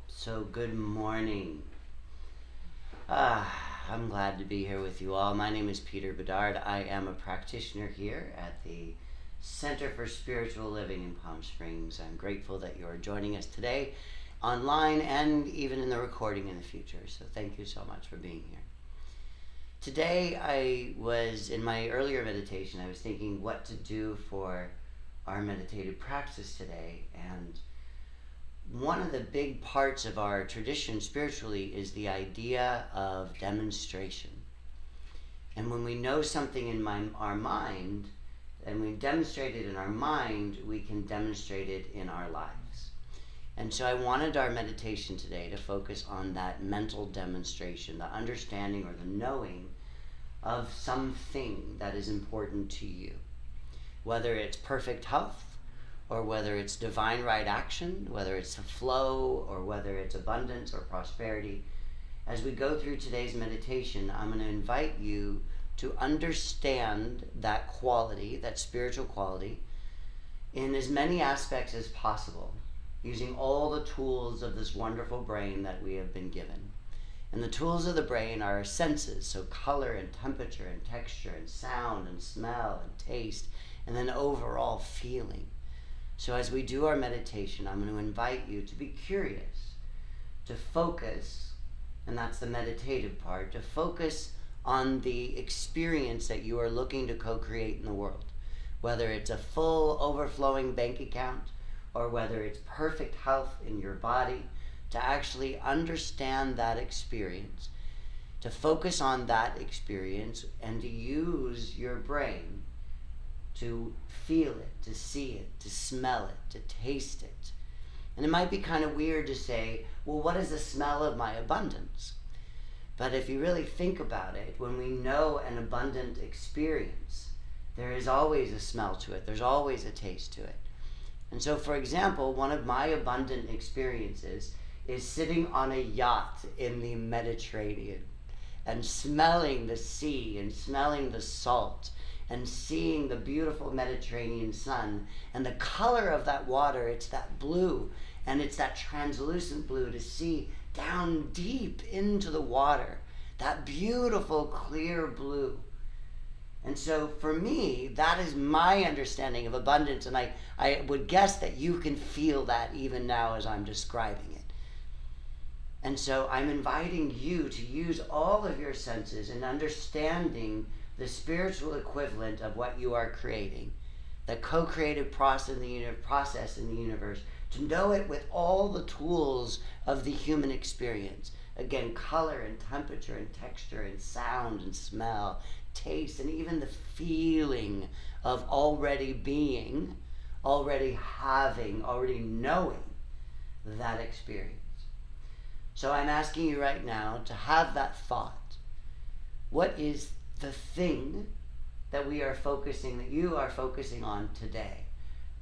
So good morning. I'm glad to be here with you all. My name is Peter Bedard. I am a practitioner here at the Center for Spiritual Living in Palm Springs. I'm grateful that you are joining us today online and even in the recording in the future. So thank you so much for being here. Today in my earlier meditation, I was thinking what to do for our meditative practice today, and one of the big parts of our tradition spiritually is the idea of demonstration. And when we know something in our mind, and we demonstrate it in our mind, we can demonstrate it in our lives. And so I wanted our meditation today to focus on that mental demonstration, the understanding or the knowing of something that is important to you. Whether it's perfect health, or whether it's divine right action, whether it's a flow, or whether it's abundance or prosperity. As we go through today's meditation, I'm going to invite you to understand that quality, that spiritual quality, in as many aspects as possible, using all the tools of this wonderful brain that we have been given. And the tools of the brain are our senses, so color and temperature and texture and sound and smell and taste, and then overall feeling. So as we do our meditation, I'm going to invite you to be curious, to focus, and that's the meditative part, to focus on the experience that you are looking to co-create in the world. Whether it's a full overflowing bank account, or whether it's perfect health in your body, to actually understand that experience, to focus on that experience, and to use your brain to feel it, to see it, to smell it, to taste it. And it might be kind of weird to say, well, what is the smell of my abundance? But if you really think about it, when we know an abundant experience, there is always a smell to it. There's always a taste to it. And so, for example, one of my abundant experiences is sitting on a yacht in the Mediterranean and smelling the sea and smelling the salt and seeing the beautiful Mediterranean sun and the color of that water. It's that blue, and it's that translucent blue to see down deep into the water, that beautiful clear blue. And so for me, that is my understanding of abundance, and I would guess that you can feel that even now as I'm describing it. And so I'm inviting you to use all of your senses in understanding the spiritual equivalent of what you are creating, the co-creative process in the universe, to know it with all the tools of the human experience. Again, color and temperature and texture and sound and smell, taste, and even the feeling of already being, already having, already knowing that experience. So I'm asking you right now to have that thought. What is the thing that you are focusing on today?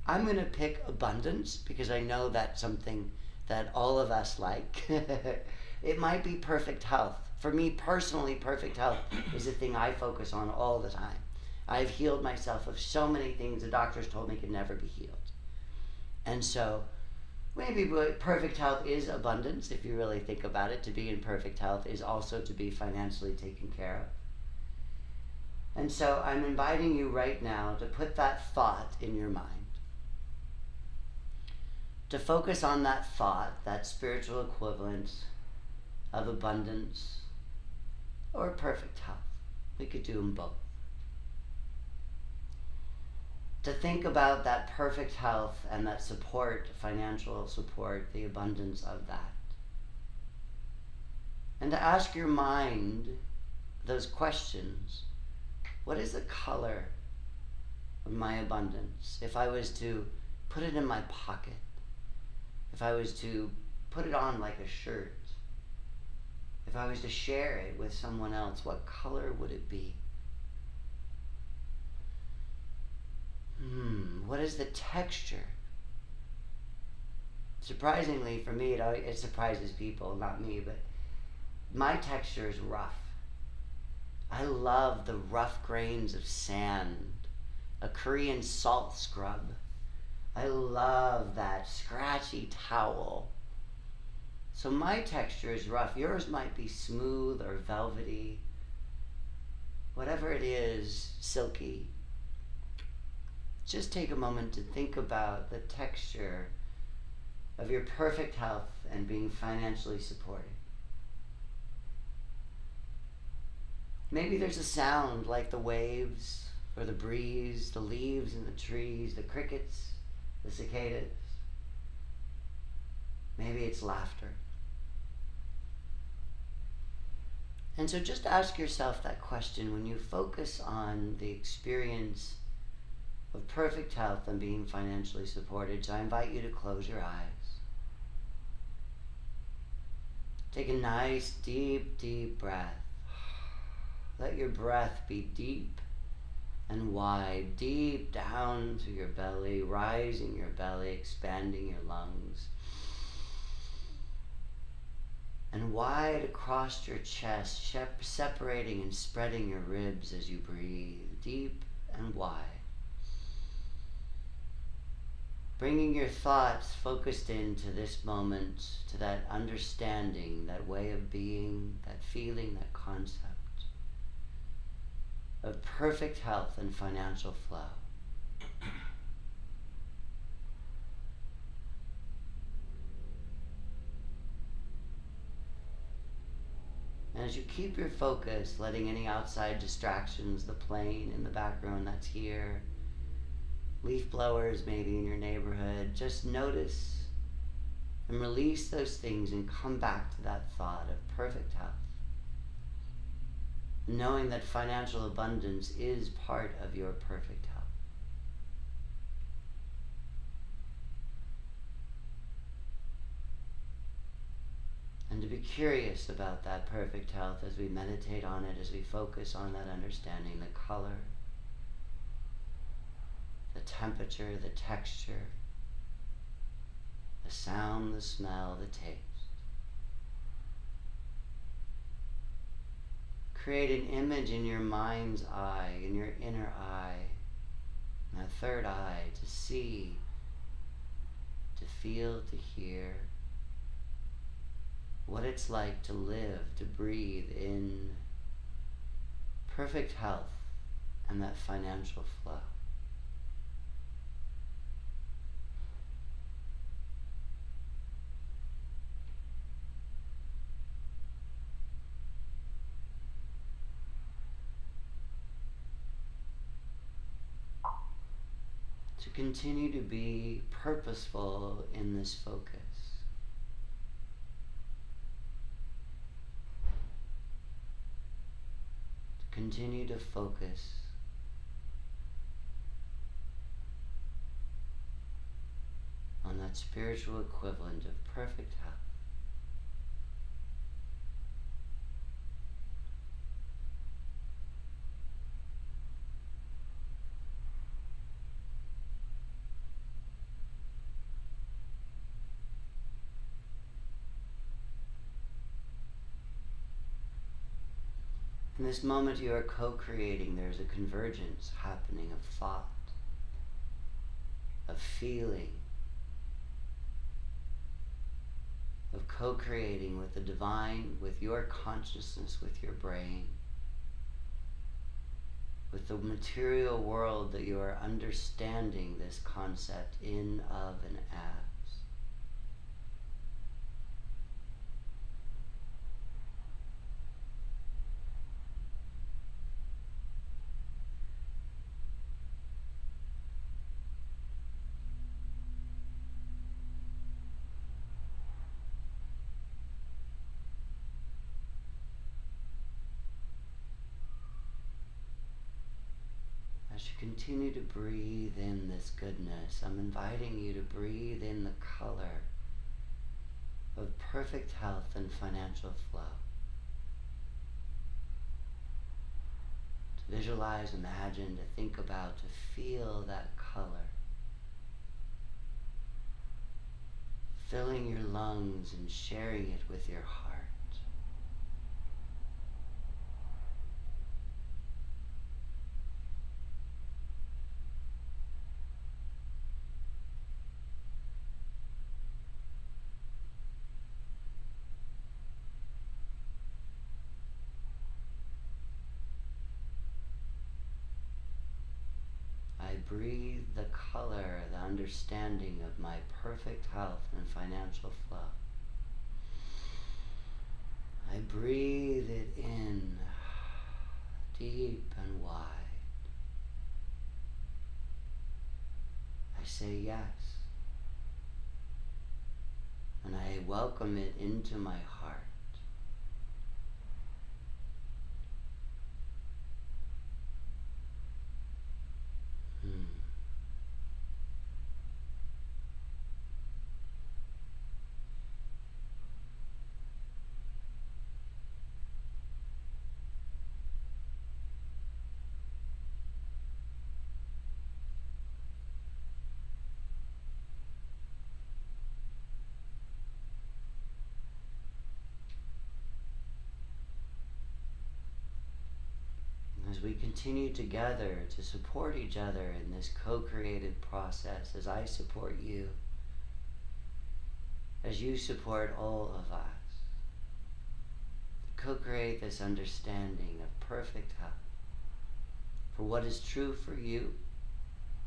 I'm going to pick abundance because I know that's something that all of us like. It might be perfect health. For me personally, perfect health is the thing I focus on all the time. I've healed myself of so many things the doctors told me could never be healed. And so maybe perfect health is abundance, if you really think about it. To be in perfect health is also to be financially taken care of. And so I'm inviting you right now to put that thought in your mind, to focus on that thought, that spiritual equivalent of abundance or perfect health. We could do them both. To think about that perfect health and that support, financial support, the abundance of that. And to ask your mind those questions. What is the color of my abundance? If I was to put it in my pocket, if I was to put it on like a shirt, if I was to share it with someone else, what color would it be? What is the texture? Surprisingly for me, it surprises people, not me, but my texture is rough. I love the rough grains of sand, a Korean salt scrub. I love that scratchy towel. So my texture is rough. Yours might be smooth or velvety. Whatever it is, silky. Just take a moment to think about the texture of your perfect health and being financially supported. Maybe there's a sound like the waves or the breeze, the leaves in the trees, the crickets, the cicadas. Maybe it's laughter. And so just ask yourself that question when you focus on the experience of perfect health and being financially supported. So I invite you to close your eyes. Take a nice, deep, deep breath. Let your breath be deep and wide, deep down through your belly, rising your belly, expanding your lungs. And wide across your chest, separating and spreading your ribs as you breathe, deep and wide. Bringing your thoughts focused into this moment, to that understanding, that way of being, that feeling, that concept of perfect health and financial flow. And as you keep your focus, letting any outside distractions, the plane in the background that's here, leaf blowers maybe in your neighborhood, just notice and release those things and come back to that thought of perfect health. Knowing that financial abundance is part of your perfect health. And to be curious about that perfect health as we meditate on it, as we focus on that understanding, the color, the temperature, the texture, the sound, the smell, the taste. Create an image in your mind's eye, in your inner eye, and that third eye, to see, to feel, to hear what it's like to live, to breathe in perfect health and that financial flow. To continue to be purposeful in this focus. To continue to focus on that spiritual equivalent of perfect health. In this moment you are co-creating. There's a convergence happening of thought, of feeling, of co-creating with the divine, with your consciousness, with your brain, with the material world that you are understanding this concept in, of, and as. As you continue to breathe in this goodness, I'm inviting you to breathe in the color of perfect health and financial flow. To visualize, imagine, to think about, to feel that color. Filling your lungs and sharing it with your heart. breathe the color, the understanding of my perfect health and financial flow. I breathe it in, deep and wide. I say yes. And I welcome it into my heart. As we continue together to support each other in this co-created process, as I support you, as you support all of us, to co-create this understanding of perfect health, for what is true for you,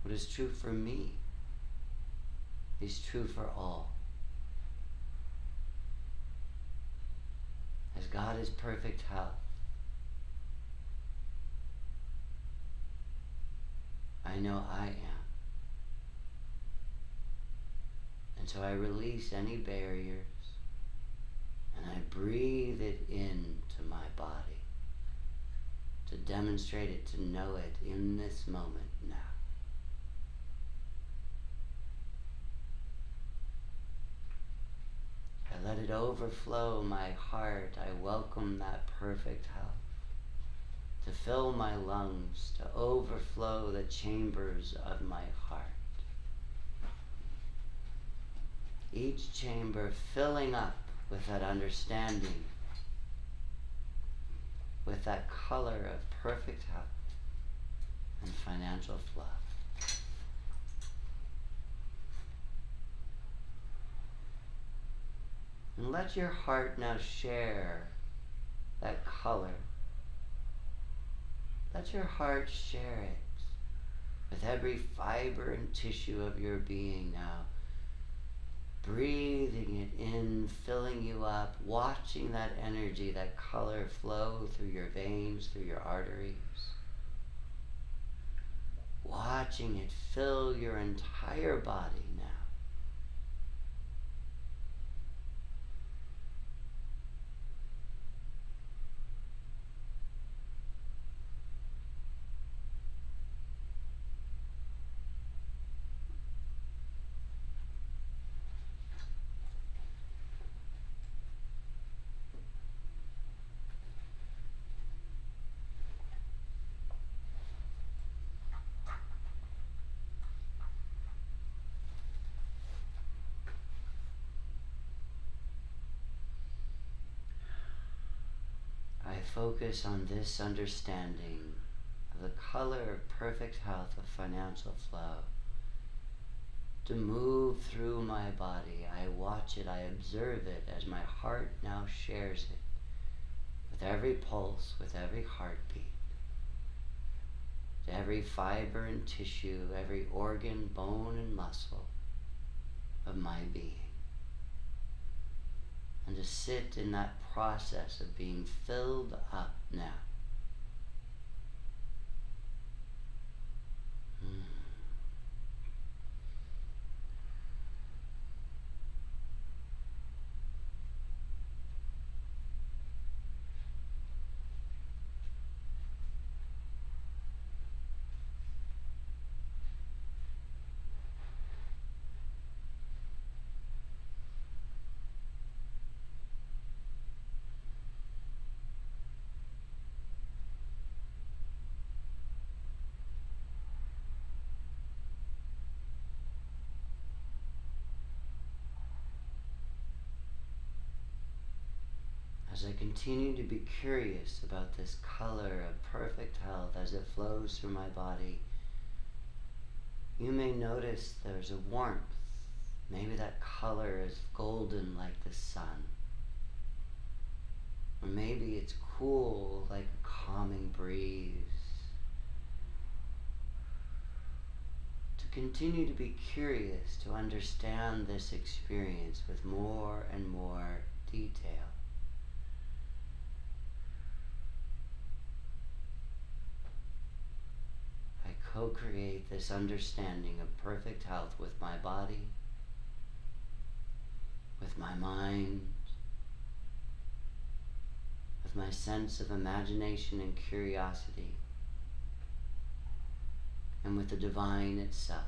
what is true for me, is true for all. As God is perfect health, I know I am. And so I release any barriers and I breathe it into my body to demonstrate it, to know it in this moment now. I let it overflow my heart. I welcome that perfect health to fill my lungs, to overflow the chambers of my heart. Each chamber filling up with that understanding, with that color of perfect health and financial flow. And let your heart now share that color. Let your heart share it with every fiber and tissue of your being now. Breathing it in, filling you up, watching that energy, that color flow through your veins, through your arteries. Watching it fill your entire body now. I focus on this understanding of the color of perfect health, of financial flow, to move through my body. I watch it, I observe it as my heart now shares it with every pulse, with every heartbeat, to every fiber and tissue, every organ, bone, and muscle of my being. And to sit in that process of being filled up now. As I continue to be curious about this color of perfect health as it flows through my body, you may notice there's a warmth. Maybe that color is golden like the sun. Or maybe it's cool like a calming breeze. continue to be curious to understand this experience with more and more detail. I co-create this understanding of perfect health with my body, with my mind, with my sense of imagination and curiosity, and with the divine itself.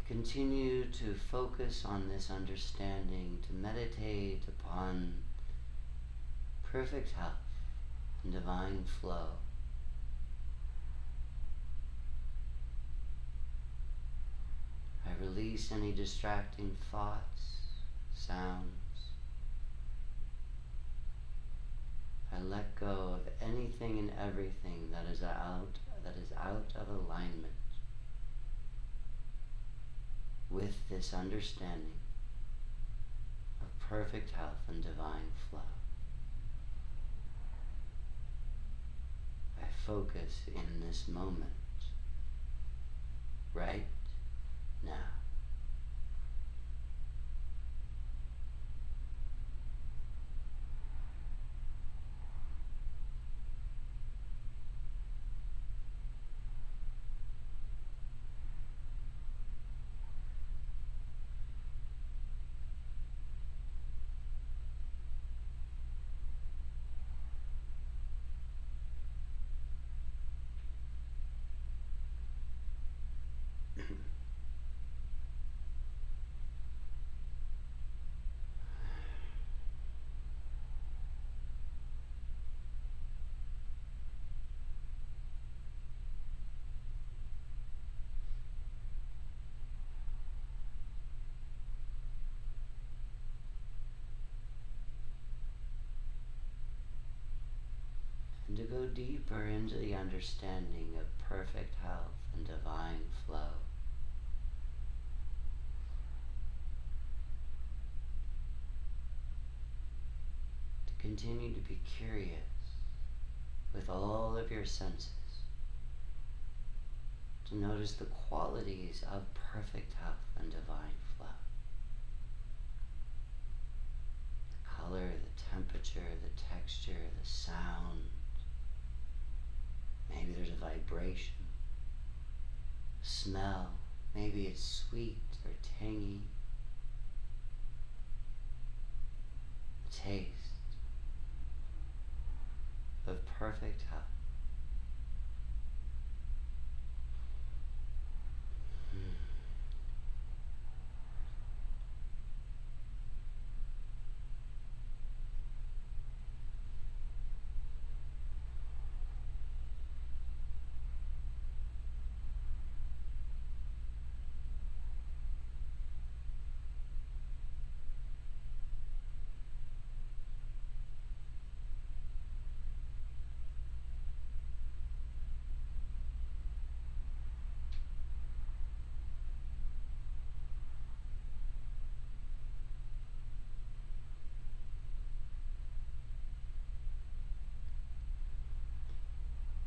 Continue to focus on this understanding, to meditate upon perfect health and divine flow. I release any distracting thoughts, sounds. I let go of anything and everything that is out of alignment with this understanding of perfect health and divine flow. I focus in this moment, right now. And to go deeper into the understanding of perfect health and divine flow. To continue to be curious with all of your senses. To notice the qualities of perfect health and divine flow. The color, the temperature, the texture, the sound. Maybe there's a vibration, smell, maybe it's sweet or tangy, taste of perfect health.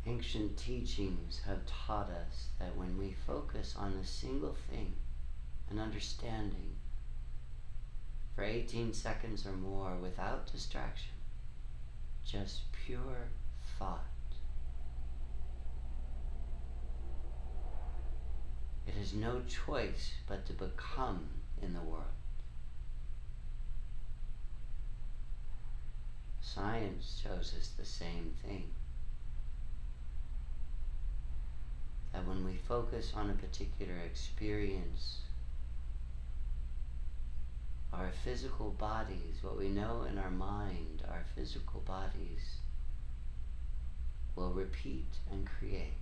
Ancient teachings have taught us that when we focus on a single thing, an understanding, for 18 seconds or more without distraction, just pure thought. It has no choice but to become in the world. Science shows us the same thing. That when we focus on a particular experience, our physical bodies, what we know in our mind, our physical bodies will repeat and create.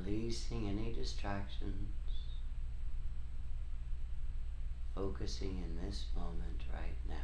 Releasing any distractions, focusing in this moment right now.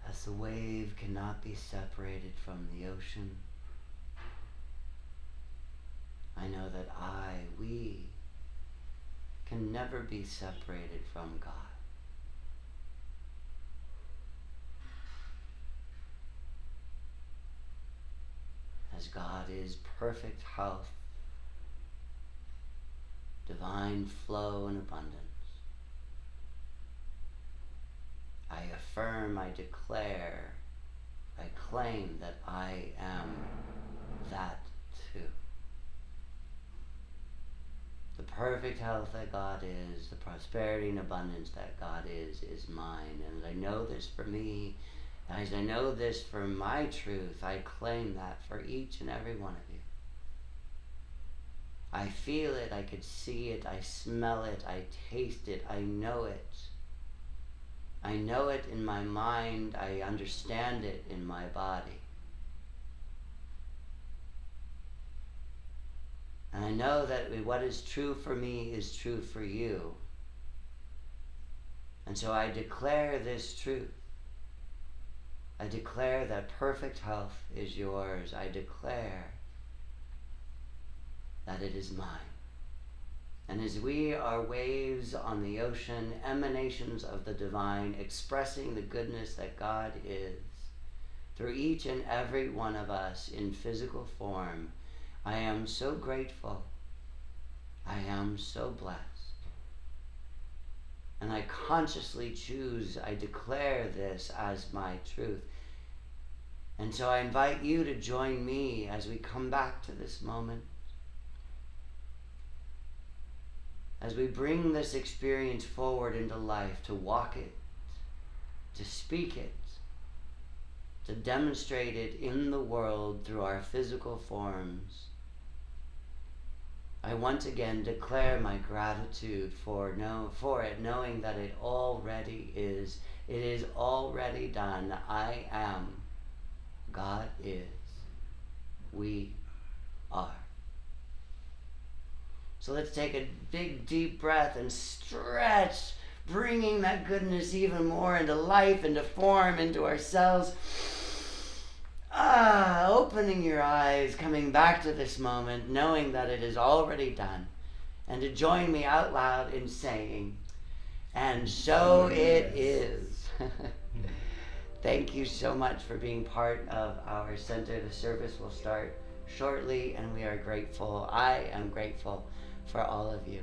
As the wave cannot be separated from the ocean, I know that we can never be separated from God. As God is perfect health, divine flow and abundance, I affirm, I declare, I claim that I am that too. The perfect health that God is, the prosperity and abundance that God is mine. And I know this for me. As I know this for my truth, I claim that for each and every one of you. I feel it, I could see it, I smell it, I taste it, I know it. I know it in my mind, I understand it in my body. And I know that what is true for me is true for you. And so I declare this truth. I declare that perfect health is yours. I declare that it is mine. And as we are waves on the ocean, emanations of the divine, expressing the goodness that God is, through each and every one of us in physical form, I am so grateful. I am so blessed. And I consciously choose, I declare this as my truth. And so I invite you to join me as we come back to this moment. As we bring this experience forward into life, to walk it, to speak it, to demonstrate it in the world through our physical forms, I once again declare my gratitude for it, knowing that it already is. It is already done. I am. God is. We are. So let's take a big deep breath and stretch, bringing that goodness even more into life, into form, into ourselves. Opening your eyes, coming back to this moment, knowing that it is already done. And to join me out loud in saying, and so it is. Thank you so much for being part of our center. The service will start shortly, and we are grateful. I am grateful for all of you.